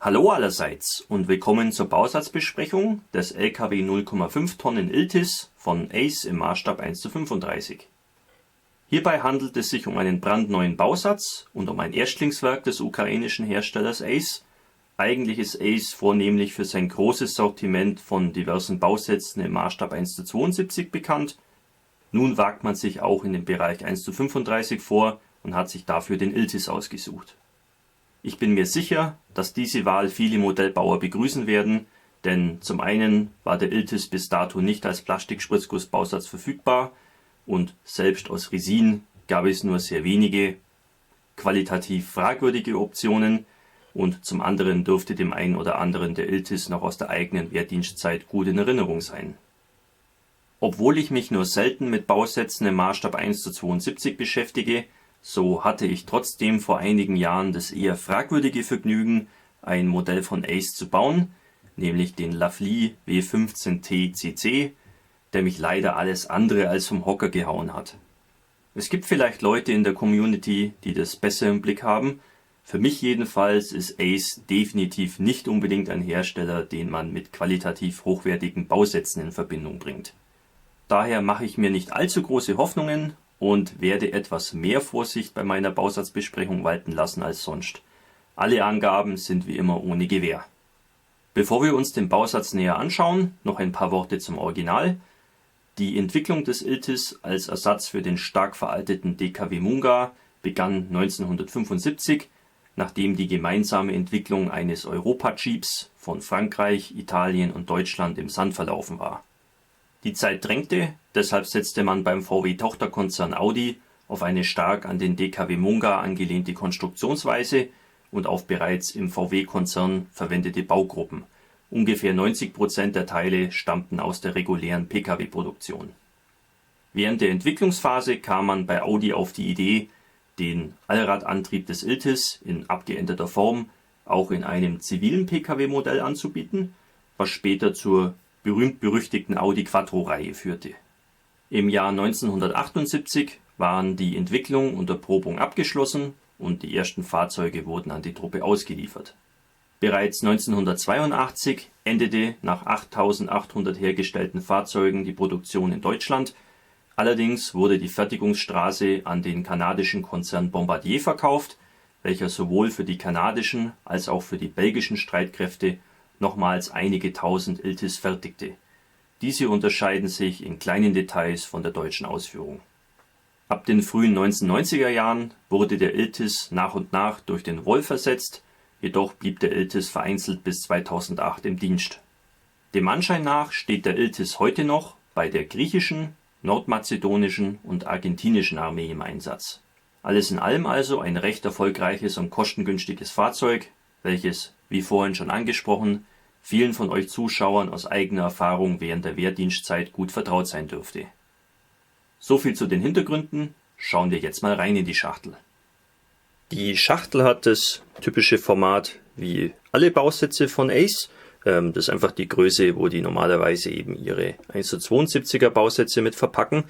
Hallo allerseits und willkommen zur Bausatzbesprechung des LKW 0,5 Tonnen Iltis von Ace im Maßstab 1:35. Hierbei handelt es sich um einen brandneuen Bausatz und um ein Erstlingswerk des ukrainischen Herstellers Ace. Eigentlich ist Ace vornehmlich für sein großes Sortiment von diversen Bausätzen im Maßstab 1:72 bekannt. Nun wagt man sich auch in den Bereich 1:35 vor und hat sich dafür den Iltis ausgesucht. Ich bin mir sicher, dass diese Wahl viele Modellbauer begrüßen werden, denn zum einen war der Iltis bis dato nicht als Plastikspritzgussbausatz verfügbar und selbst aus Resin gab es nur sehr wenige qualitativ fragwürdige Optionen und zum anderen dürfte dem einen oder anderen der Iltis noch aus der eigenen Wehrdienstzeit gut in Erinnerung sein. Obwohl ich mich nur selten mit Bausätzen im Maßstab 1:72 beschäftige, so hatte ich trotzdem vor einigen Jahren das eher fragwürdige Vergnügen, ein Modell von Ace zu bauen, nämlich den Lafley W15T CC, der mich leider alles andere als vom Hocker gehauen hat. Es gibt vielleicht Leute in der Community, die das besser im Blick haben. Für mich jedenfalls ist Ace definitiv nicht unbedingt ein Hersteller, den man mit qualitativ hochwertigen Bausätzen in Verbindung bringt. Daher mache ich mir nicht allzu große Hoffnungen und werde etwas mehr Vorsicht bei meiner Bausatzbesprechung walten lassen als sonst. Alle Angaben sind wie immer ohne Gewähr. Bevor wir uns den Bausatz näher anschauen, noch ein paar Worte zum Original. Die Entwicklung des Iltis als Ersatz für den stark veralteten DKW Munga begann 1975, nachdem die gemeinsame Entwicklung eines Europa-Jeeps von Frankreich, Italien und Deutschland im Sand verlaufen war. Die Zeit drängte, deshalb setzte man beim VW-Tochterkonzern Audi auf eine stark an den DKW Munga angelehnte Konstruktionsweise und auf bereits im VW-Konzern verwendete Baugruppen. Ungefähr 90% der Teile stammten aus der regulären Pkw-Produktion. Während der Entwicklungsphase kam man bei Audi auf die Idee, den Allradantrieb des Iltis in abgeänderter Form auch in einem zivilen Pkw-Modell anzubieten, was später zur berühmt-berüchtigten Audi Quattro-Reihe führte. Im Jahr 1978 waren die Entwicklung und Erprobung abgeschlossen und die ersten Fahrzeuge wurden an die Truppe ausgeliefert. Bereits 1982 endete nach 8.800 hergestellten Fahrzeugen die Produktion in Deutschland. Allerdings wurde die Fertigungsstraße an den kanadischen Konzern Bombardier verkauft, welcher sowohl für die kanadischen als auch für die belgischen Streitkräfte nochmals einige tausend Iltis fertigte. Diese unterscheiden sich in kleinen Details von der deutschen Ausführung. Ab den frühen 1990er Jahren wurde der Iltis nach und nach durch den Wolf ersetzt, jedoch blieb der Iltis vereinzelt bis 2008 im Dienst. Dem Anschein nach steht der Iltis heute noch bei der griechischen, nordmazedonischen und argentinischen Armee im Einsatz. Alles in allem also ein recht erfolgreiches und kostengünstiges Fahrzeug, welches, wie vorhin schon angesprochen, vielen von euch Zuschauern aus eigener Erfahrung während der Wehrdienstzeit gut vertraut sein dürfte. So viel zu den Hintergründen, schauen wir jetzt mal rein in die Schachtel. Die Schachtel hat das typische Format wie alle Bausätze von Ace. Das ist einfach die Größe, wo die normalerweise eben ihre 1:72er Bausätze mit verpacken.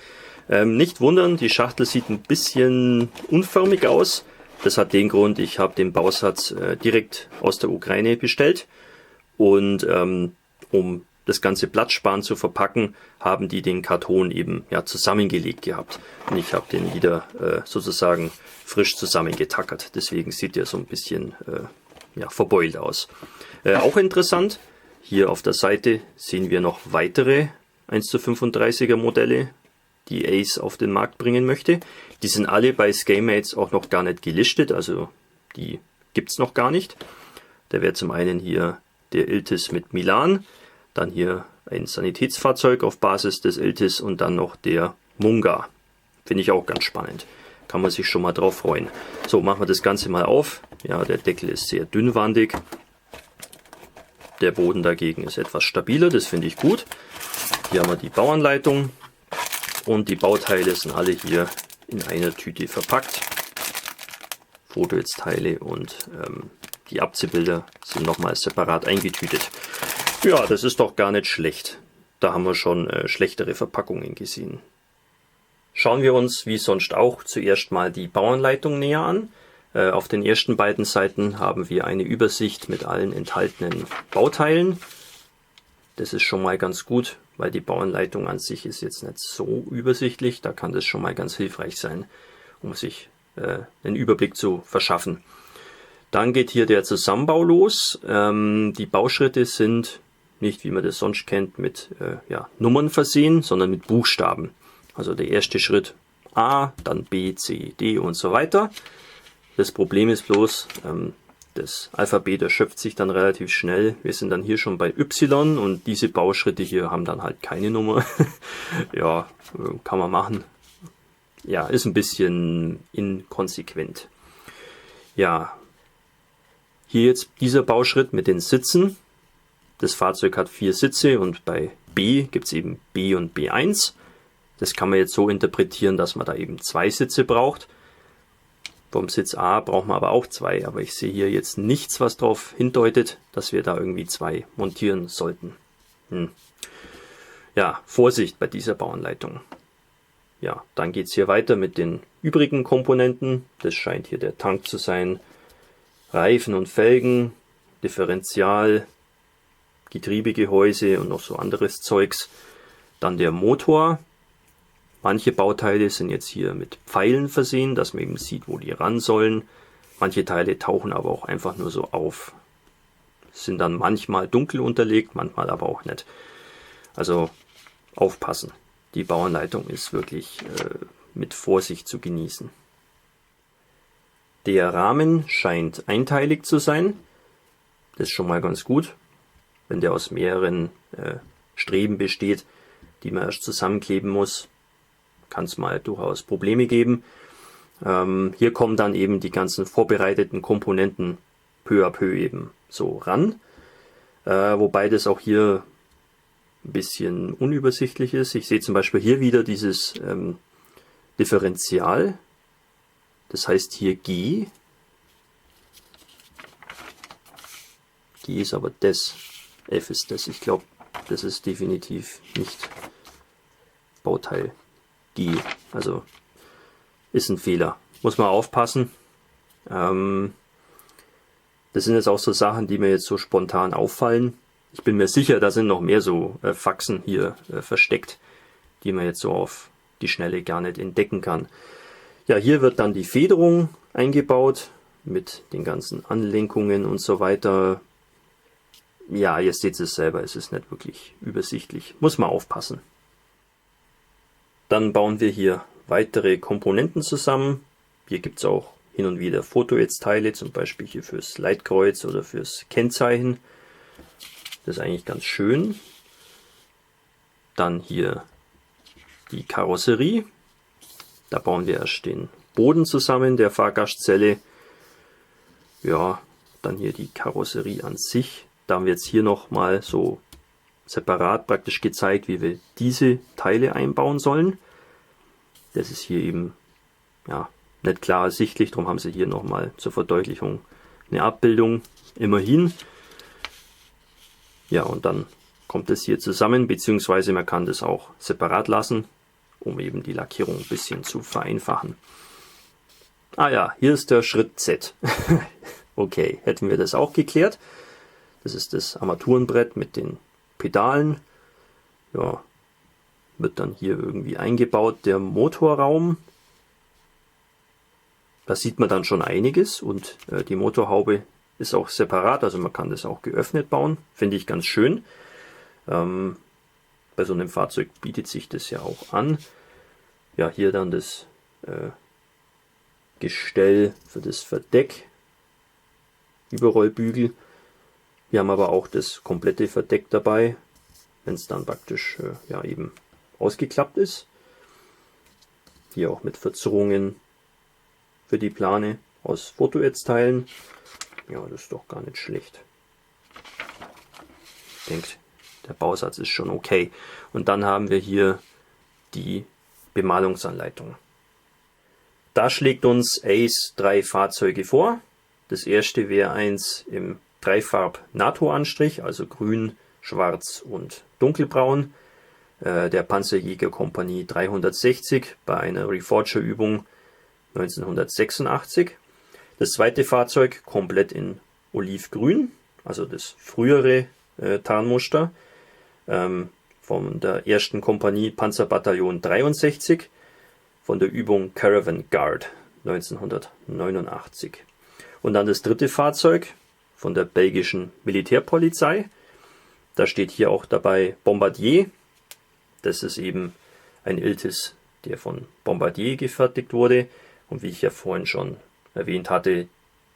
Nicht wundern, die Schachtel sieht ein bisschen unförmig aus. Das hat den Grund, ich habe den Bausatz direkt aus der Ukraine bestellt und um das ganze Platzsparen zu verpacken, haben die den Karton eben zusammengelegt gehabt. Und ich habe den wieder sozusagen frisch zusammengetackert. Deswegen sieht er so ein bisschen verbeult aus. Auch interessant, hier auf der Seite sehen wir noch weitere 1:35er Modelle, die Ace auf den Markt bringen möchte. Die sind alle bei Scalemates auch noch gar nicht gelistet, also die gibt's noch gar nicht. Da wäre zum einen hier der Iltis mit Milan, dann hier ein Sanitätsfahrzeug auf Basis des Iltis und dann noch der Munga. Finde ich auch ganz spannend. Kann man sich schon mal drauf freuen. So, machen wir das Ganze mal auf. Ja, der Deckel ist sehr dünnwandig. Der Boden dagegen ist etwas stabiler, das finde ich gut. Hier haben wir die Bauanleitung und die Bauteile sind alle hier in einer Tüte verpackt. Fotonetzteile und die Abziehbilder sind nochmal separat eingetütet. Ja, das ist doch gar nicht schlecht. Da haben wir schon schlechtere Verpackungen gesehen. Schauen wir uns wie sonst auch zuerst mal die Bauanleitung näher an. Auf den ersten beiden Seiten haben wir eine Übersicht mit allen enthaltenen Bauteilen. Das ist schon mal ganz gut, weil die Bauanleitung an sich ist jetzt nicht so übersichtlich. Da kann das schon mal ganz hilfreich sein, um sich einen Überblick zu verschaffen. Dann geht hier der Zusammenbau los. Die Bauschritte sind nicht, wie man das sonst kennt, mit Nummern versehen, sondern mit Buchstaben. Also der erste Schritt A, dann B, C, D und so weiter. Das Problem ist bloß, das Alphabet erschöpft sich dann relativ schnell. Wir sind dann hier schon bei Y und diese Bauschritte hier haben dann halt keine Nummer. Ja, kann man machen. Ja, ist ein bisschen inkonsequent. Ja, hier jetzt dieser Bauschritt mit den Sitzen. Das Fahrzeug hat 4 Sitze und bei B gibt es eben B und B1. Das kann man jetzt so interpretieren, dass man da eben 2 Sitze braucht. Vom Sitz A braucht man aber auch 2, aber ich sehe hier jetzt nichts, was darauf hindeutet, dass wir da irgendwie 2 montieren sollten. Ja, Vorsicht bei dieser Bauanleitung. Ja, dann geht es hier weiter mit den übrigen Komponenten. Das scheint hier der Tank zu sein. Reifen und Felgen, Differential, Getriebegehäuse und noch so anderes Zeugs. Dann der Motor. Manche Bauteile sind jetzt hier mit Pfeilen versehen, dass man eben sieht, wo die ran sollen. Manche Teile tauchen aber auch einfach nur so auf. Sind dann manchmal dunkel unterlegt, manchmal aber auch nicht. Also aufpassen. Die Bauanleitung ist wirklich mit Vorsicht zu genießen. Der Rahmen scheint einteilig zu sein. Das ist schon mal ganz gut. Wenn der aus mehreren Streben besteht, die man erst zusammenkleben muss, kann es mal durchaus Probleme geben. Hier kommen dann eben die ganzen vorbereiteten Komponenten peu à peu eben so ran. Wobei das auch hier ein bisschen unübersichtlich ist. Ich sehe zum Beispiel hier wieder dieses Differential. Das heißt hier G. G ist aber das. F ist das. Ich glaube, das ist definitiv nicht Bauteil G. Also ist ein Fehler. Muss man aufpassen. Das sind jetzt auch so Sachen, die mir jetzt so spontan auffallen. Ich bin mir sicher, da sind noch mehr so Faxen hier versteckt, die man jetzt so auf die Schnelle gar nicht entdecken kann. Ja, hier wird dann die Federung eingebaut mit den ganzen Anlenkungen und so weiter. Ja, ihr seht es selber, es ist nicht wirklich übersichtlich. Muss man aufpassen. Dann bauen wir hier weitere Komponenten zusammen. Hier gibt es auch hin und wieder Fotonetzteile, zum Beispiel hier fürs Leitkreuz oder fürs Kennzeichen. Das ist eigentlich ganz schön. Dann hier die Karosserie. Da bauen wir erst den Boden zusammen der Fahrgastzelle. Ja, dann hier die Karosserie an sich. Da haben wir jetzt hier nochmal so separat praktisch gezeigt, wie wir diese Teile einbauen sollen. Das ist hier eben nicht klar ersichtlich, darum haben sie hier nochmal zur Verdeutlichung eine Abbildung. Immerhin. Ja, und dann kommt es hier zusammen, beziehungsweise man kann das auch separat lassen, um eben die Lackierung ein bisschen zu vereinfachen. Ah ja, hier ist der Schritt Z. Okay, hätten wir das auch geklärt. Das ist das Armaturenbrett mit den Pedalen. Ja, wird dann hier irgendwie eingebaut. Der Motorraum, da sieht man dann schon einiges und die Motorhaube ist auch separat, also man kann das auch geöffnet bauen. Finde ich ganz schön. Bei so einem Fahrzeug bietet sich das ja auch an. Ja, hier dann das Gestell für das Verdeck. Überrollbügel. Wir haben aber auch das komplette Verdeck dabei, wenn es dann praktisch eben ausgeklappt ist. Hier auch mit Verzerrungen für die Plane aus Fotonetzteilen. Ja, das ist doch gar nicht schlecht. Ich denke, der Bausatz ist schon okay. Und dann haben wir hier die Bemalungsanleitung. Da schlägt uns Ace 3 Fahrzeuge vor. Das erste wäre eins im Dreifarb NATO-Anstrich, also grün, schwarz und dunkelbraun, der Panzerjäger-Kompanie 360 bei einer Reforger-Übung 1986. Das zweite Fahrzeug komplett in Olivgrün, also das frühere Tarnmuster von der 1. Kompanie Panzerbataillon 63 von der Übung Caravan Guard 1989. Und dann das dritte Fahrzeug von der belgischen Militärpolizei. Da steht hier auch dabei Bombardier. Das ist eben ein Iltis, der von Bombardier gefertigt wurde. Und wie ich ja vorhin schon erwähnt hatte,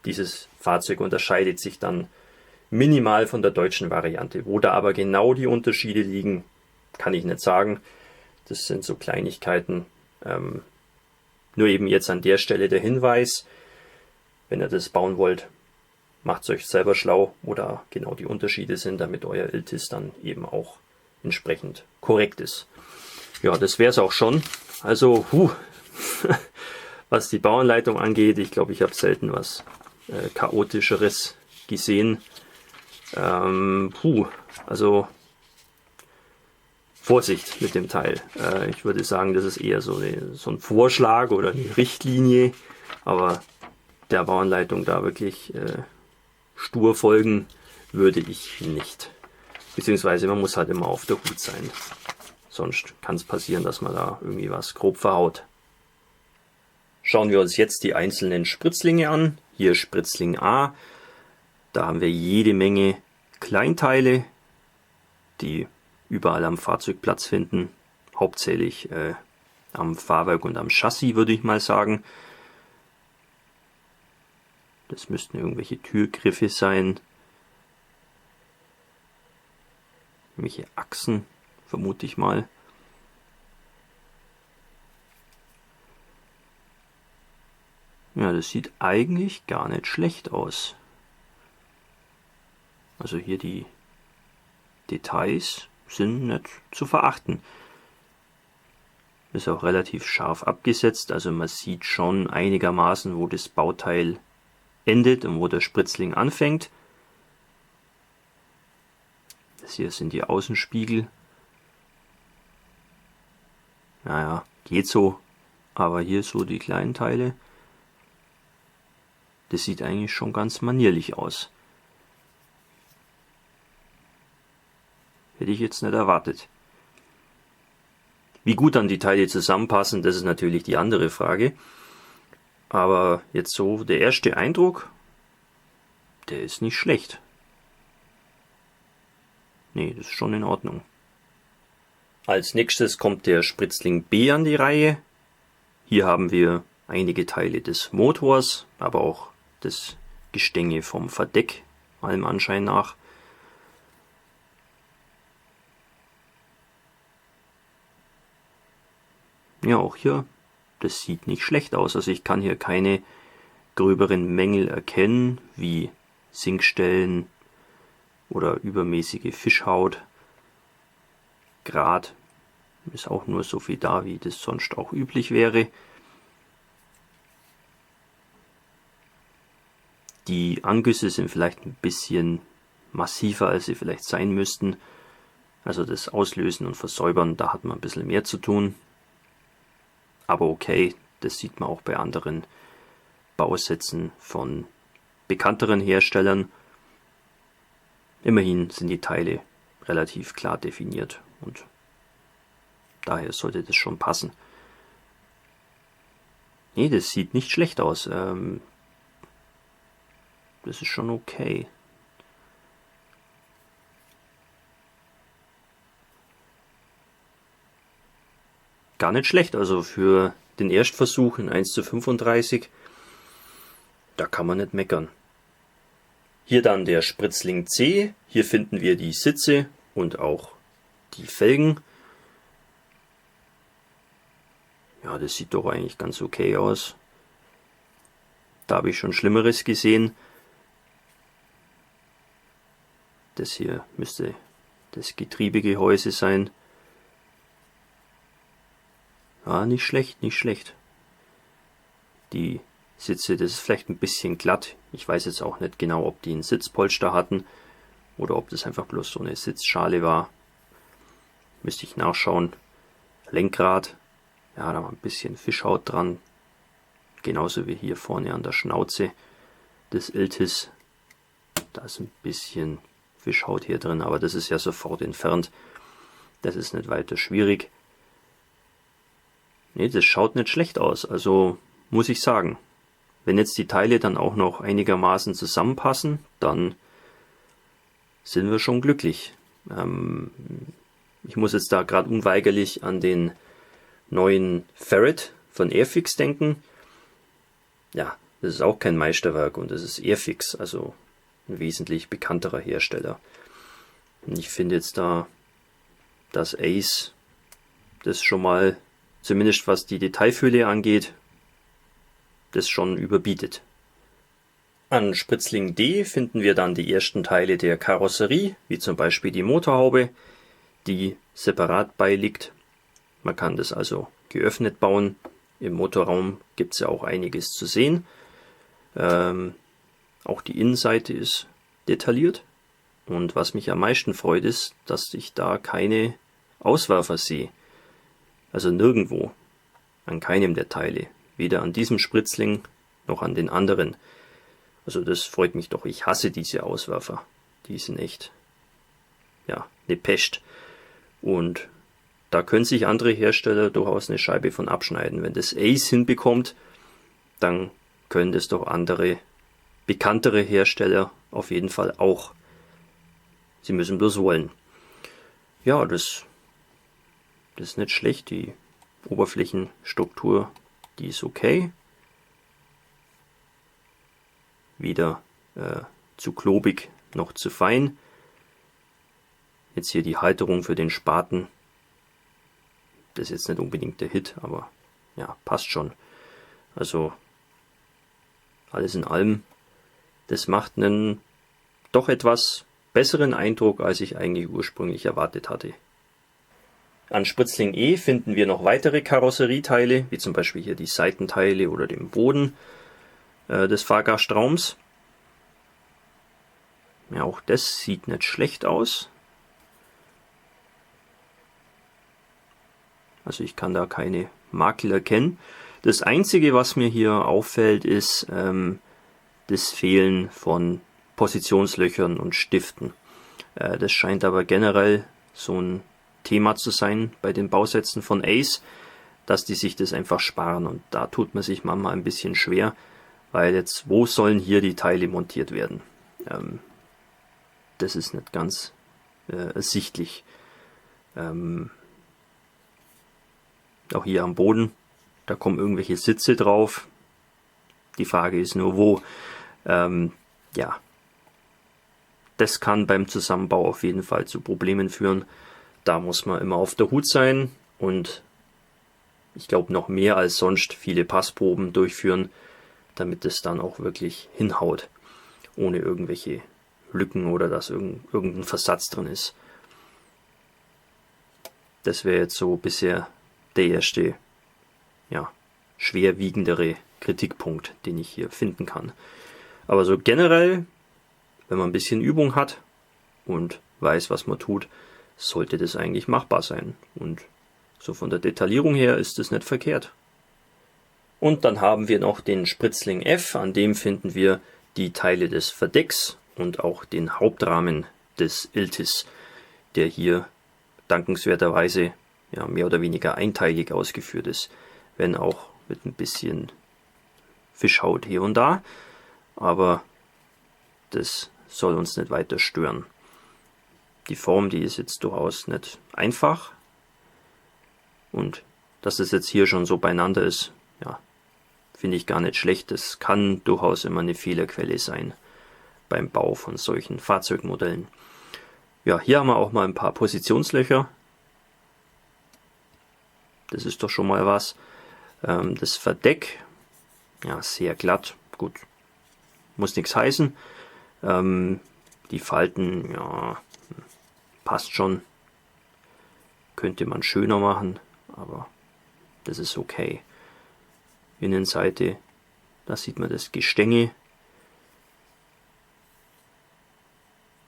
dieses Fahrzeug unterscheidet sich dann minimal von der deutschen Variante. Wo da aber genau die Unterschiede liegen, kann ich nicht sagen. Das sind so Kleinigkeiten. Nur eben jetzt an der Stelle der Hinweis, wenn ihr das bauen wollt, macht es euch selber schlau, wo da genau die Unterschiede sind, damit euer Iltis dann eben auch entsprechend korrekt ist. Ja, das wäre es auch schon. Also, was die Bauanleitung angeht, ich glaube, ich habe selten was Chaotischeres gesehen. Also Vorsicht mit dem Teil. Ich würde sagen, das ist eher so ein Vorschlag oder eine Richtlinie, aber der Bauanleitung da wirklich stur folgen würde ich nicht. Beziehungsweise man muss halt immer auf der Hut sein. Sonst kann es passieren, dass man da irgendwie was grob verhaut. Schauen wir uns jetzt die einzelnen Spritzlinge an. Hier Spritzling A. Da haben wir jede Menge Kleinteile, die überall am Fahrzeug Platz finden. Hauptsächlich am Fahrwerk und am Chassis, würde ich mal sagen. Das müssten irgendwelche Türgriffe sein. Irgendwelche Achsen, vermute ich mal. Ja, das sieht eigentlich gar nicht schlecht aus. Also hier die Details sind nicht zu verachten. Ist auch relativ scharf abgesetzt, also man sieht schon einigermaßen, wo das Bauteil endet und wo der Spritzling anfängt. Das hier sind die Außenspiegel. Naja, geht so, aber hier so die kleinen Teile. Das sieht eigentlich schon ganz manierlich aus. Hätte ich jetzt nicht erwartet. Wie gut dann die Teile zusammenpassen, das ist natürlich die andere Frage. Aber jetzt so der erste Eindruck, der ist nicht schlecht. Nee, das ist schon in Ordnung. Als nächstes kommt der Spritzling B an die Reihe. Hier haben wir einige Teile des Motors, aber auch das Gestänge vom Verdeck, allem Anschein nach. Ja, auch hier, das sieht nicht schlecht aus. Also ich kann hier keine gröberen Mängel erkennen, wie Sinkstellen oder übermäßige Fischhaut. Grad ist auch nur so viel da, wie das sonst auch üblich wäre. Die Angüsse sind vielleicht ein bisschen massiver, als sie vielleicht sein müssten. Also das Auslösen und Versäubern, da hat man ein bisschen mehr zu tun. Aber okay, das sieht man auch bei anderen Bausätzen von bekannteren Herstellern. Immerhin sind die Teile relativ klar definiert und daher sollte das schon passen. Nee, das sieht nicht schlecht aus. Das ist schon okay. Gar nicht schlecht, also für den Erstversuch in 1:35, da kann man nicht meckern. Hier dann der Spritzling C, hier finden wir die Sitze und auch die Felgen. Ja, das sieht doch eigentlich ganz okay aus. Da habe ich schon Schlimmeres gesehen. Das hier müsste das Getriebegehäuse sein. Ja, nicht schlecht, nicht schlecht. Die Sitze, das ist vielleicht ein bisschen glatt. Ich weiß jetzt auch nicht genau, ob die einen Sitzpolster hatten oder ob das einfach bloß so eine Sitzschale war. Müsste ich nachschauen. Lenkrad, ja, da war ein bisschen Fischhaut dran. Genauso wie hier vorne an der Schnauze. des Iltis. Da ist ein bisschen Fischhaut hier drin, aber das ist ja sofort entfernt. Das ist nicht weiter schwierig. Ne, das schaut nicht schlecht aus, also muss ich sagen. Wenn jetzt die Teile dann auch noch einigermaßen zusammenpassen, dann sind wir schon glücklich. Ich muss jetzt da gerade unweigerlich an den neuen Ferret von Airfix denken. Ja, das ist auch kein Meisterwerk und das ist Airfix, also ein wesentlich bekannterer Hersteller. Und ich finde jetzt da, dass Ace das schon mal, zumindest was die Detailfülle angeht, das schon überbietet. An Spritzling D finden wir dann die ersten Teile der Karosserie, wie zum Beispiel die Motorhaube, die separat beiliegt. Man kann das also geöffnet bauen. Im Motorraum gibt es ja auch einiges zu sehen. Auch die Innenseite ist detailliert. Und was mich am meisten freut, ist, dass ich da keine Auswerfer sehe. Also nirgendwo, an keinem der Teile. Weder an diesem Spritzling noch an den anderen. Also das freut mich doch. Ich hasse diese Auswerfer. Die sind echt, ja, eine Pest. Und da können sich andere Hersteller durchaus eine Scheibe von abschneiden. Wenn das Ace hinbekommt, dann können das doch andere, bekanntere Hersteller auf jeden Fall auch. Sie müssen bloß wollen. Ja, das ist nicht schlecht. Die Oberflächenstruktur, die ist okay. Weder zu klobig noch zu fein. Jetzt hier die Halterung für den Spaten. Das ist jetzt nicht unbedingt der Hit, aber ja, passt schon. Also alles in allem, das macht einen doch etwas besseren Eindruck, als ich eigentlich ursprünglich erwartet hatte. An Spritzling E finden wir noch weitere Karosserieteile, wie zum Beispiel hier die Seitenteile oder den Boden des Fahrgastraums. Ja, auch das sieht nicht schlecht aus. Also ich kann da keine Makel erkennen. Das Einzige, was mir hier auffällt, ist das Fehlen von Positionslöchern und Stiften. Das scheint aber generell so ein Thema zu sein bei den Bausätzen von Ace, dass die sich das einfach sparen. Und da tut man sich manchmal ein bisschen schwer, weil jetzt, wo sollen hier die Teile montiert werden? Das ist nicht ganz ersichtlich. Auch hier am Boden, da kommen irgendwelche Sitze drauf. Die Frage ist nur, wo. Ja, das kann beim Zusammenbau auf jeden Fall zu Problemen führen. Da muss man immer auf der Hut sein und ich glaube noch mehr als sonst viele Passproben durchführen, damit es dann auch wirklich hinhaut, ohne irgendwelche Lücken oder dass irgendein Versatz drin ist. Das wäre jetzt so bisher der erste, ja, schwerwiegendere Kritikpunkt, den ich hier finden kann. Aber so generell, wenn man ein bisschen Übung hat und weiß, was man tut, sollte das eigentlich machbar sein. Und so von der Detaillierung her ist es nicht verkehrt. Und dann haben wir noch den Spritzling F, an dem finden wir die Teile des Verdecks und auch den Hauptrahmen des Iltis, der hier dankenswerterweise ja, mehr oder weniger einteilig ausgeführt ist, wenn auch mit ein bisschen Fischhaut hier und da, aber das soll uns nicht weiter stören. Die Form, die ist jetzt durchaus nicht einfach und dass das jetzt hier schon so beieinander ist, ja, finde ich gar nicht schlecht. Das kann durchaus immer eine Fehlerquelle sein beim Bau von solchen Fahrzeugmodellen. Ja, hier haben wir auch mal ein paar Positionslöcher. Das ist doch schon mal was. Das Verdeck, ja, sehr glatt, gut, muss nichts heißen. Die Falten, ja, passt schon. Könnte man schöner machen, aber das ist okay. Innenseite, da sieht man das Gestänge.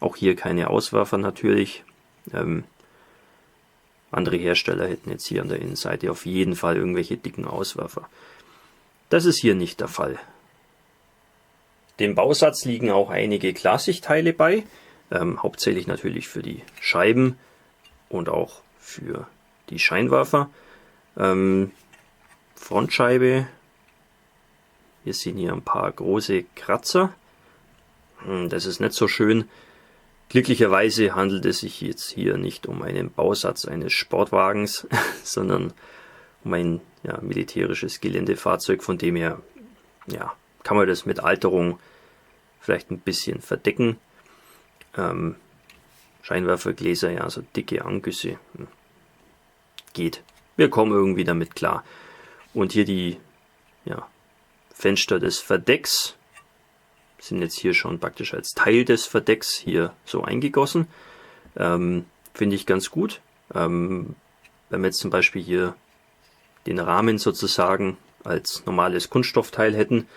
Auch hier keine Auswerfer natürlich. Andere Hersteller hätten jetzt hier an der Innenseite auf jeden Fall irgendwelche dicken Auswerfer. Das ist hier nicht der Fall. Dem Bausatz liegen auch einige Klarsichtteile bei, hauptsächlich natürlich für die Scheiben und auch für die Scheinwerfer. Frontscheibe, wir sehen hier ein paar große Kratzer, das ist nicht so schön. Glücklicherweise handelt es sich jetzt hier nicht um einen Bausatz eines Sportwagens, sondern um ein militärisches Geländefahrzeug, von dem her kann man das mit Alterung vielleicht ein bisschen verdecken. Scheinwerfergläser, so dicke Angüsse, geht. Wir kommen irgendwie damit klar. Und hier die Fenster des Verdecks sind jetzt hier schon praktisch als Teil des Verdecks hier so eingegossen. Finde ich ganz gut. Wenn wir jetzt zum Beispiel hier den Rahmen sozusagen als normales Kunststoffteil hätten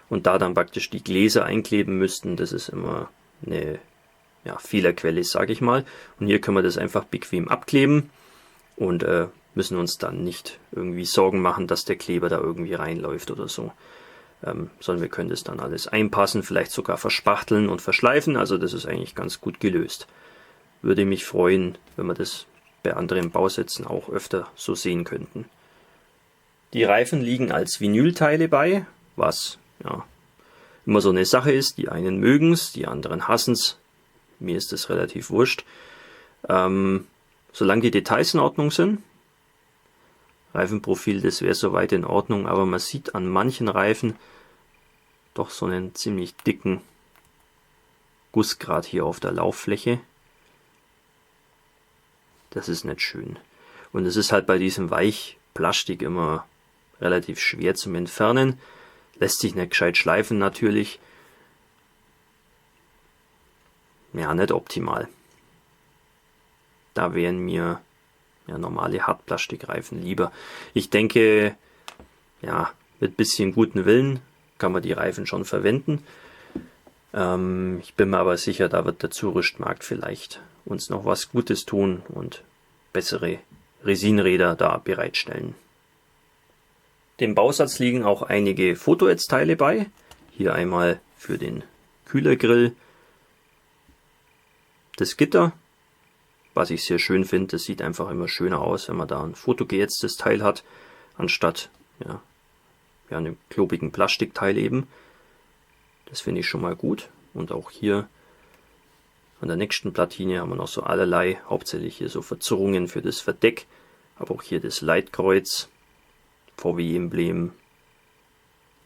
und da dann praktisch die Gläser einkleben müssten, das ist immer eine Fehlerquelle, sage ich mal. Und hier können wir das einfach bequem abkleben und müssen uns dann nicht irgendwie Sorgen machen, dass der Kleber da irgendwie reinläuft oder so. Sondern wir können das dann alles einpassen, vielleicht sogar verspachteln und verschleifen. Also das ist eigentlich ganz gut gelöst. Würde mich freuen, wenn wir das bei anderen Bausätzen auch öfter so sehen könnten. Die Reifen liegen als Vinylteile bei, was immer so eine Sache ist. Die einen mögen es, die anderen hassen es. Mir ist das relativ wurscht. Solange die Details in Ordnung sind, Reifenprofil, das wäre soweit in Ordnung, aber man sieht an manchen Reifen doch so einen ziemlich dicken Gussgrad hier auf der Lauffläche. Das ist nicht schön. Und es ist halt bei diesem Weichplastik immer relativ schwer zum Entfernen. Lässt sich nicht gescheit schleifen natürlich. Ja, nicht optimal. Da wären mir normale Hartplastikreifen lieber. Ich denke, mit bisschen guten Willen kann man die Reifen schon verwenden. Ich bin mir aber sicher, da wird der Zurüstmarkt vielleicht uns noch was Gutes tun und bessere Resinräder da bereitstellen. Dem Bausatz liegen auch einige Fotoätzteile bei. Hier einmal für den Kühlergrill das Gitter, was ich sehr schön finde. Das sieht einfach immer schöner aus, wenn man da ein fotogeätztes Teil hat, anstatt einem klobigen Plastikteil eben. Das finde ich schon mal gut. Und auch hier an der nächsten Platine haben wir noch so allerlei, hauptsächlich hier so Verzerrungen für das Verdeck, aber auch hier das Leitkreuz, VW-Emblem,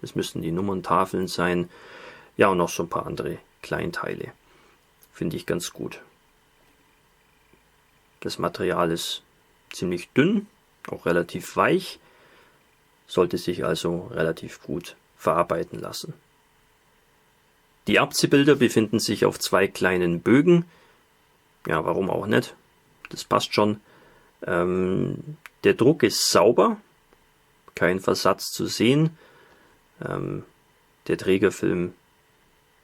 das müssten die Nummerntafeln sein, und noch so ein paar andere Kleinteile. Finde ich ganz gut. Das Material ist ziemlich dünn, auch relativ weich, sollte sich also relativ gut verarbeiten lassen. Die Abziehbilder befinden sich auf 2 kleinen Bögen. Ja, warum auch nicht? Das passt schon. Der Druck ist sauber, kein Versatz zu sehen. Der Trägerfilm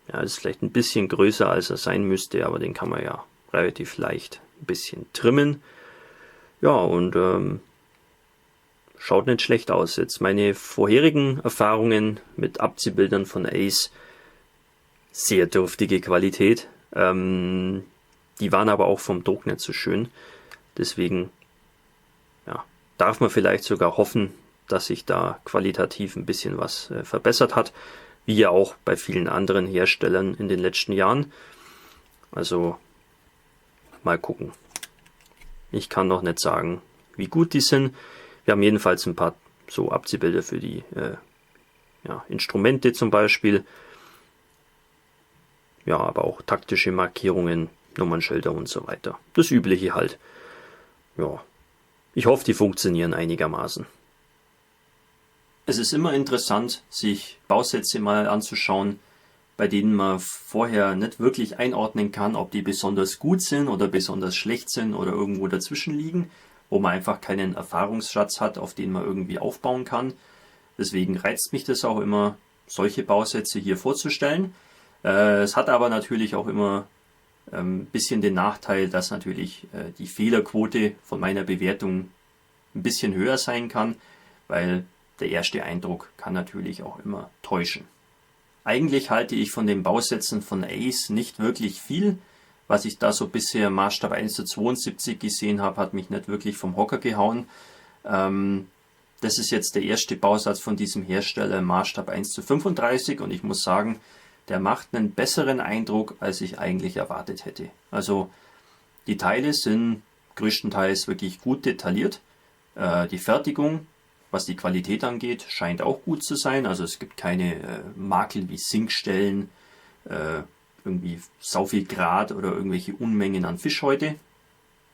ist vielleicht ein bisschen größer, als er sein müsste, aber den kann man ja relativ leicht ein bisschen trimmen. Ja, und schaut nicht schlecht aus. Jetzt meine vorherigen Erfahrungen mit Abziehbildern von Ace, sehr dürftige Qualität. Die waren aber auch vom Druck nicht so schön. Deswegen darf man vielleicht sogar hoffen, dass sich da qualitativ ein bisschen was verbessert hat, wie ja auch bei vielen anderen Herstellern in den letzten Jahren. Also mal gucken. Ich kann noch nicht sagen, wie gut die sind. Wir haben jedenfalls ein paar so Abziehbilder für die Instrumente zum Beispiel. Ja, aber auch taktische Markierungen, Nummernschilder und so weiter. Das Übliche halt. Ja, ich hoffe, die funktionieren einigermaßen. Es ist immer interessant, sich Bausätze mal anzuschauen, bei denen man vorher nicht wirklich einordnen kann, ob die besonders gut sind oder besonders schlecht sind oder irgendwo dazwischen liegen, wo man einfach keinen Erfahrungsschatz hat, auf den man irgendwie aufbauen kann. Deswegen reizt mich das auch immer, solche Bausätze hier vorzustellen. Es hat aber natürlich auch immer ein bisschen den Nachteil, dass natürlich die Fehlerquote von meiner Bewertung ein bisschen höher sein kann, weil der erste Eindruck kann natürlich auch immer täuschen. Eigentlich halte ich von den Bausätzen von Ace nicht wirklich viel. Was ich da so bisher Maßstab 1:72 gesehen habe, hat mich nicht wirklich vom Hocker gehauen. Das ist jetzt der erste Bausatz von diesem Hersteller, Maßstab 1:35, und ich muss sagen, der macht einen besseren Eindruck, als ich eigentlich erwartet hätte. Also die Teile sind größtenteils wirklich gut detailliert. Die Fertigung, was die Qualität angeht, scheint auch gut zu sein. Also es gibt keine Makel wie Sinkstellen, irgendwie sau viel Grad oder irgendwelche Unmengen an Fischhäute.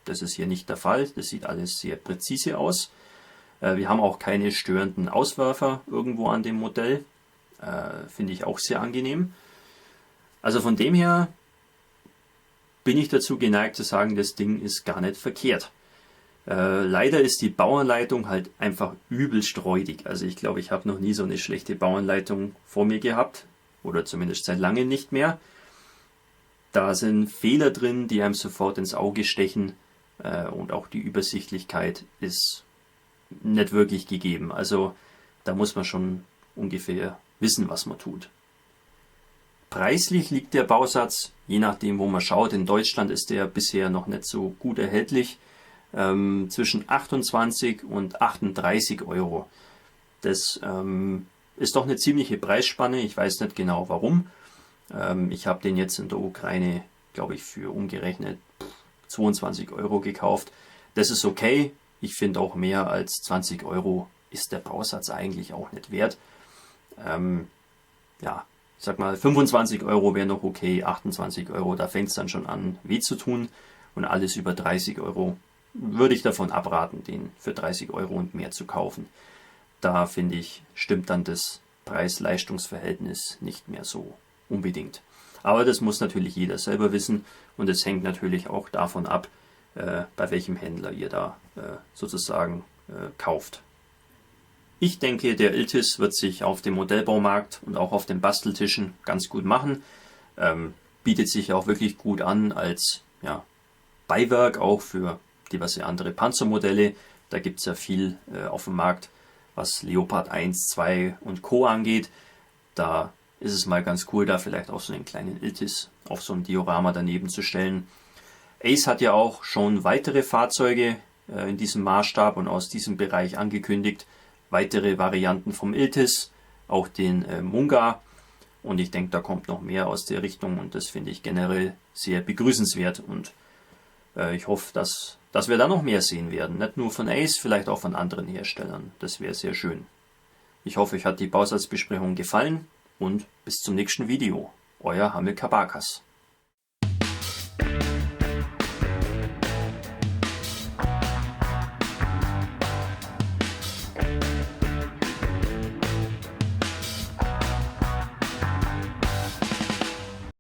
Das ist hier nicht der Fall. Das sieht alles sehr präzise aus. Wir haben auch keine störenden Auswerfer irgendwo an dem Modell. Finde ich auch sehr angenehm. Also von dem her bin ich dazu geneigt zu sagen, das Ding ist gar nicht verkehrt. Leider ist die Bauanleitung halt einfach übelst räudig. Also ich glaube, ich habe noch nie so eine schlechte Bauanleitung vor mir gehabt. Oder zumindest seit langem nicht mehr. Da sind Fehler drin, die einem sofort ins Auge stechen. Und auch die Übersichtlichkeit ist nicht wirklich gegeben. Also da muss man schon ungefähr wissen, was man tut. Preislich liegt der Bausatz, je nachdem wo man schaut, in Deutschland ist der bisher noch nicht so gut erhältlich, zwischen 28 und 38 Euro. Das ist doch eine ziemliche Preisspanne, ich weiß nicht genau warum. Ich habe den jetzt in der Ukraine, glaube ich, für umgerechnet 22 Euro gekauft. Das ist okay, ich finde auch mehr als 20 Euro ist der Bausatz eigentlich auch nicht wert. Ja, ich sag mal 25 Euro wäre noch okay, 28 Euro, da fängt es dann schon an weh zu tun, und alles über 30 Euro würde ich davon abraten, den für 30 Euro und mehr zu kaufen. Da finde ich, stimmt dann das Preis-Leistungs-Verhältnis nicht mehr so unbedingt. Aber das muss natürlich jeder selber wissen, und es hängt natürlich auch davon ab, bei welchem Händler ihr da sozusagen kauft. Ich denke, der Iltis wird sich auf dem Modellbaumarkt und auch auf den Basteltischen ganz gut machen. Bietet sich auch wirklich gut an als Beiwerk auch für diverse andere Panzermodelle. Da gibt es ja viel auf dem Markt, was Leopard 1, 2 und Co. angeht. Da ist es mal ganz cool, da vielleicht auch so einen kleinen Iltis auf so ein Diorama daneben zu stellen. Ace hat ja auch schon weitere Fahrzeuge in diesem Maßstab und aus diesem Bereich angekündigt. Weitere Varianten vom Iltis, auch den Munga. Und ich denke, da kommt noch mehr aus der Richtung, und das finde ich generell sehr begrüßenswert. Und ich hoffe, dass wir da noch mehr sehen werden. Nicht nur von Ace, vielleicht auch von anderen Herstellern. Das wäre sehr schön. Ich hoffe, euch hat die Bausatzbesprechung gefallen, und bis zum nächsten Video. Euer Hamilcar Barkas.